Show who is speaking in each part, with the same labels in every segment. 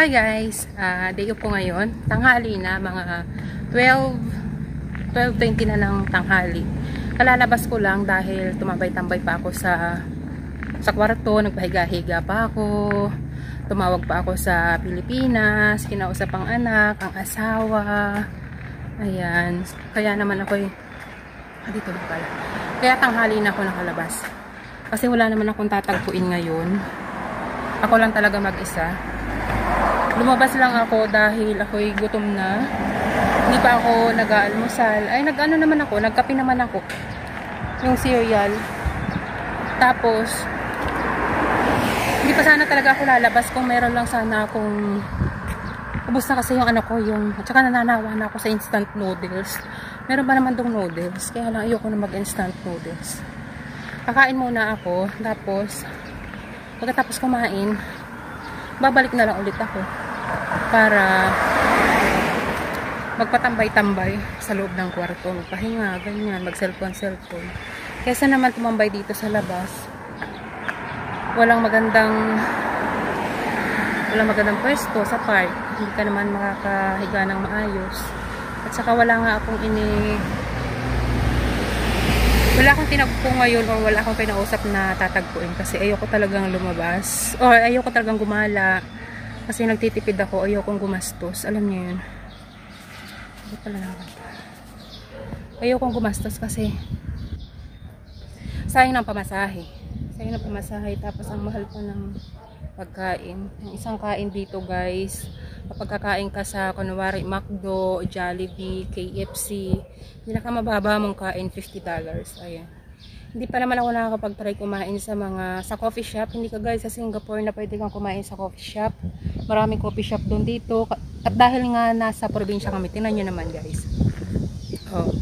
Speaker 1: Hi guys, day off ko ngayon. Tanghali na, mga 12:20 na ng tanghali. Kalalabas ko lang dahil tumambay-tambay pa ako sa kwarto, nagpahiga-higa pa ako. Tumawag pa ako sa Pilipinas, kinausap ang anak, ang asawa. Ayan, kaya naman ako dito na pala. Kaya tanghali na ako nakalabas. Kasi wala naman akong tatagpuin ngayon. Ako lang talaga mag-isa. Lumabas lang ako dahil ako'y gutom na. Hindi pa ako nag-aalmusal. Ay, nag-ano naman ako, nagkape naman ako. Yung cereal. Tapos, hindi pa sana talaga ako lalabas kung meron lang sana akong ubos na kasi yung ano ko, at saka nananawa na ako sa instant noodles. Meron ba naman dong noodles? Kaya lang ayoko na mag-instant noodles. Kakain muna ako. Tapos, pagkatapos kumain, babalik na lang ulit ako para magpatambay-tambay sa loob ng kwarto, magpahinga, ganyan, mag-cellphone. Kesa naman tumambay dito sa labas, walang magandang pwesto sa park, hindi ka naman makakahiga ng maayos, at saka wala akong tinagpo ngayon, o wala akong kinausap na tatagpuin kasi ayoko talagang lumabas o ayoko talagang gumala kasi nagtitipid ako, ayokong gumastos, alam niyo yun. Ayokong gumastos kasi sayang ng pamasahe, tapos ang mahal pa ng pagkain. Yung isang kain dito guys, kapag kakain ka sa kunwari McDo, Jollibee, KFC, pinakamababa mong kain $50. Ayan. Hindi pa naman ako nakakapag-try kumain sa coffee shop. Hindi ka guys sa Singapore na pwede kang kumain sa coffee shop. Maraming coffee shop doon dito. At dahil nga nasa probinsya kami, tingnan nyo naman guys. Oh,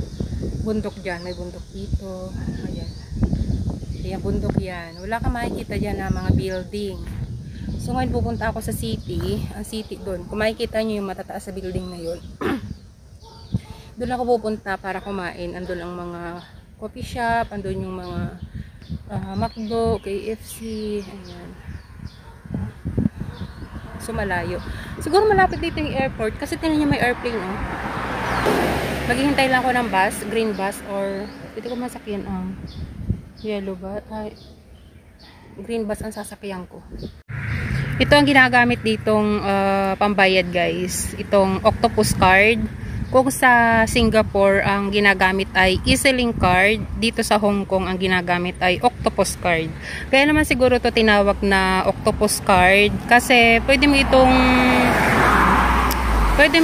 Speaker 1: bundok dyan. May bundok dito. Ayan. Ayan, bundok yan. Wala kang makikita dyan na mga building. So ngayon pupunta ako sa city. Ang city doon. Kung makikita nyo yung matataas sa building na yun. Doon ako pupunta para kumain. Andun ang mga coffee shop, andun yung mga McDo, KFC, ayan. So malayo. Siguro malapit dito yung airport kasi tingnan niyo may airplane, oh. Maghihintay lang ako ng bus, green bus, or dito ko masakyan ang yellow bus, green bus ang sasakyan ko. Ito ang ginagamit ditong pambayad guys, itong octopus card. Kung sa Singapore ang ginagamit ay EasyLink card, dito sa Hong Kong ang ginagamit ay octopus card. Kaya naman siguro to tinawag na octopus card kasi pwede mo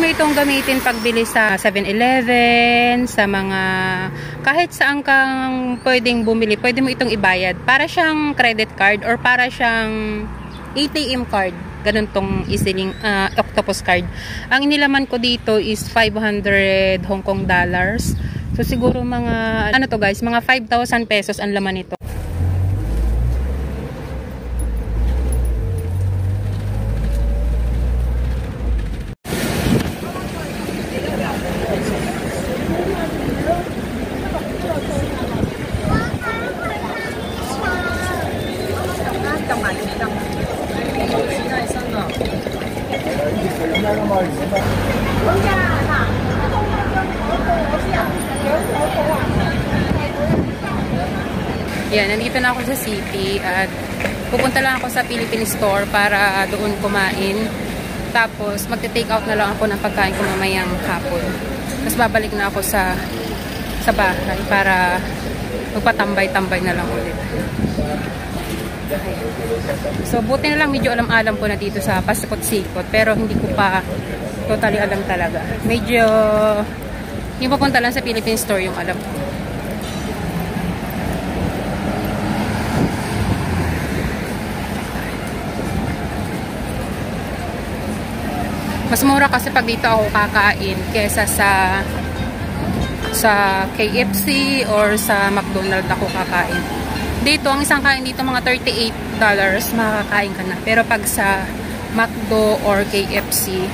Speaker 1: itong gamitin pagbili sa 7-Eleven, sa mga kahit saan kang pwedeng bumili, pwede mo itong ibayad. Para siyang credit card or para siyang ATM card. Ganun tong EasyLink octopus card. Ang inilaman ko dito is 500 Hong Kong dollars. So siguro mga ano to guys, mga 5,000 pesos ang laman nito. Yan, nandito na ako sa city at pupunta lang ako sa Philippine store para doon kumain. Tapos magte-take out na lang ako ng pagkain ko mamayang hapon. Tapos babalik na ako sa bahay para magpatambay-tambay na lang ulit. So buti na lang medyo alam-alam ko na dito sa pasikot-sikot, pero hindi ko pa totally alam talaga. Medyo yung pupunta lang sa Philippine store yung alam ko. Mas mura kasi pag dito ako kakain kesa sa KFC or sa McDonald's ako kakain. Dito, ang isang kain dito mga $38 makakain ka na. Pero pag sa McDo or KFC,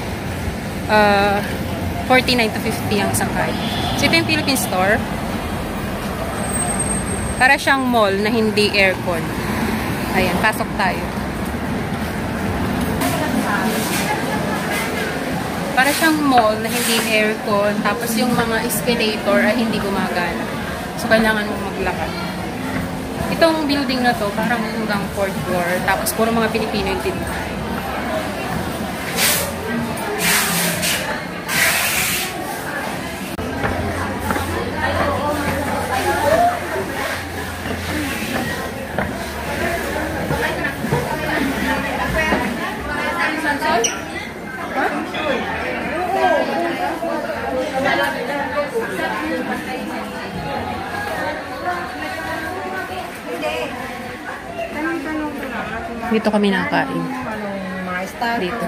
Speaker 1: 49 to 50 ang isang kain. So ito yung Philippine store. Para siyang mall na hindi aircon. Ayan, pasok tayo. Para siyang mall na hindi aircon, tapos yung mga escalator ay hindi gumagana. So, kailangan mong maglakad. Itong building na to, parang hanggang 4th floor, tapos puro mga Pilipino yung tinitay. Dito kami nakain. Dito.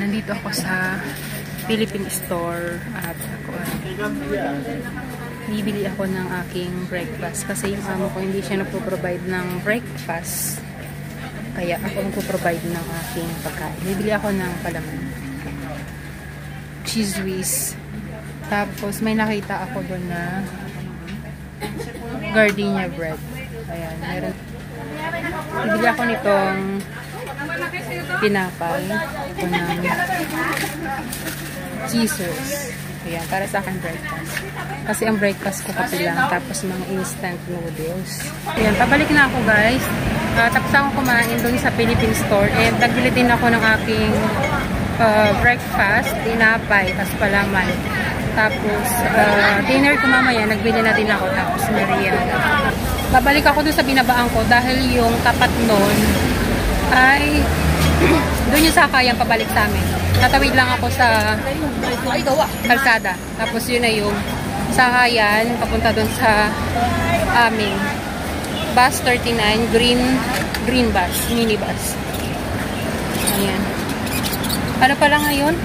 Speaker 1: Nandito ako sa Philippine store at ako bibili ako ng aking breakfast kasi yung amo ko hindi siya nagpo-provide ng breakfast, kaya ako nagpo-provide ng aking pagkain. Bibili ako ng palaman, cheese whiz, tapos may nakita ako doon na gardenia bread. Ayan, meron. Bibili ako nitong pinapay ko ng scissors. Ayan, para sa akin breakfast. Kasi ang breakfast ko kape lang, tapos mga instant noodles. Ayan, pabalik na ako guys. Tapos ako kumain doon sa Philippine store and nagbili din ako ng aking breakfast, tinapay, tapos palaman. Tapos dinner ko mamaya, nagbili na din ako, tapos merienda. Babalik ako doon sa binabaan ko dahil yung tapat noon ay doon yung sakayan pabalik sa amin. Tatawid lang ako sa kalsada. Tapos yun na yung sakayan papunta doon sa amin. Bus 39, green bus, minibus. Ayan. Ano pa lang ngayon?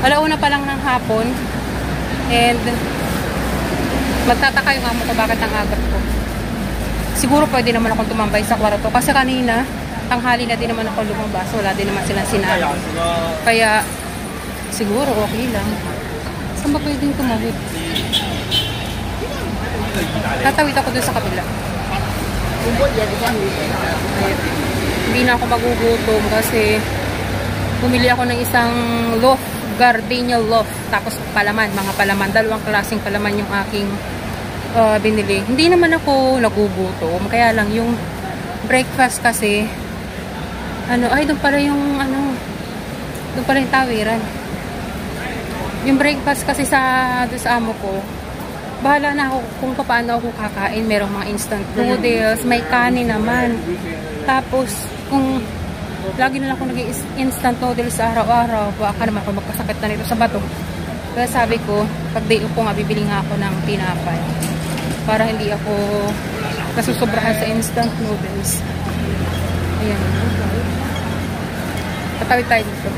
Speaker 1: Alauna pa lang ng hapon. And magtataka yung amo ko bakit ang agap ko. Siguro pwede naman akong tumambay sa kwarto. Kasi kanina, tanghali na din naman ako lumabas. Wala din naman silang sinalo. Kaya, siguro okay lang. Saan ba pwedeng tumawid? Tatawid ako dun sa kabila. Hindi na ako magugutom kasi bumili ako ng isang loaf, gardenia loaf. Tapos palaman, mga palaman. Dalawang klaseng palaman yung aking binili. Hindi naman ako nagugutom, kaya lang yung breakfast kasi doon pala yung doon pala yung tawiran. Yung breakfast kasi doon sa amo ko, bahala na ako kung paano ako kakain. Merong mga instant noodles, may kanin naman. Tapos kung lagi na lang ako nag-instant noodles sa araw-araw, baka naman ako magkasakit na nito sa bato. Kaya sabi ko, pag day ko nga, bibili nga ako ng tinapay para hindi ako nasusobrahan sa instant noodles. Ayan. Tatawid tayo dito.